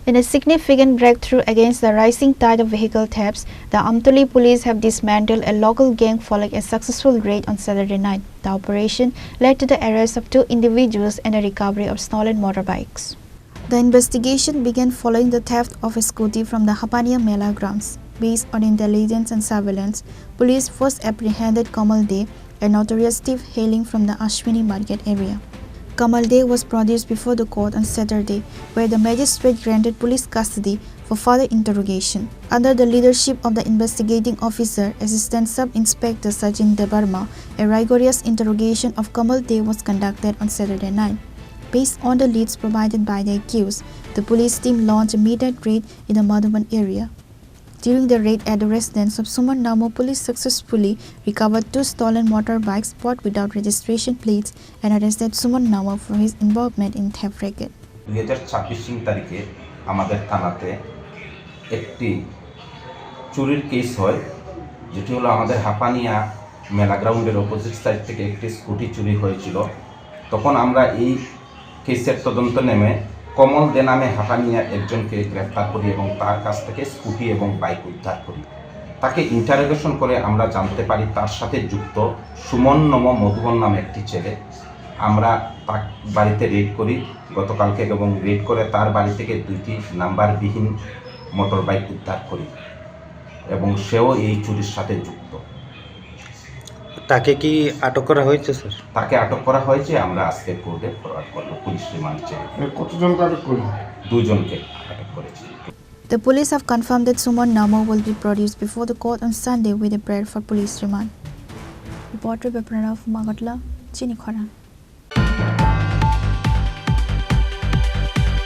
In a significant breakthrough against the rising tide of vehicle thefts, the Amtoli police have dismantled a local gang following a successful raid on Saturday night. The operation led to the arrest of 2 individuals and the recovery of stolen motorbikes. The investigation began following the theft of a scooty from the Hapania Mela grounds. Based on intelligence and surveillance, police first apprehended Kamal De, a notorious thief hailing from the Ashwini market area. Kamal De was produced before the court on Saturday, where the magistrate granted police custody for further interrogation. Under the leadership of the investigating officer, Assistant Sub-Inspector Sachin Debarma, a rigorous interrogation of Kamal De was conducted on Saturday night. Based on the leads provided by the accused, the police team launched a midnight raid in the Madhuban area. During the raid at the residence of Suman Namo, police successfully recovered 2 stolen motorbikes bought without registration plates and arrested Suman Namo for his involvement in theft racket. 2026 তারিখে আমাদের থানাতে একটি চুরির case হয়, যেটি হলো আমাদের হাপানিয়া মেলা গ্রাউন্ডের অপোজিট সাইড থেকে একটি স্কুটি চুরি হয়েছিল। তখন আমরা এই কেসের তদন্ত নেমে কমল দে নামে হাপানিয়া একজনকে গ্রেফতার করি এবং তার কাছ থেকে স্কুটি এবং বাইক উদ্ধার করি। তাকে ইন্টারোগেশন করে আমরা জানতে পারি তার সাথে যুক্ত সুমন নম মধুবন নামে একটি ছেলে। আমরা তার বাড়িতে রেড করি গতকালকে এবং রেড করে তার বাড়ি থেকে 2টি নাম্বারবিহীন মোটর বাইক উদ্ধার করি এবং সেও এই চুরির সাথে যুক্ত। তাকে কি আটক করা হয়েছে স্যার? তাকে আটক করা হয়েছে, আমরা আজকে কোর্টে ফরওয়ার্ড করব। পুলিশ রিমান্ড চেয়ে কতজনকে আটক করলো? 2 জনকে আটক করেছি। The police have confirmed that Suman Namo will be produced before the court on Sunday with a prayer for police remand. Reporter Bepranav Magatla, Chinikhara.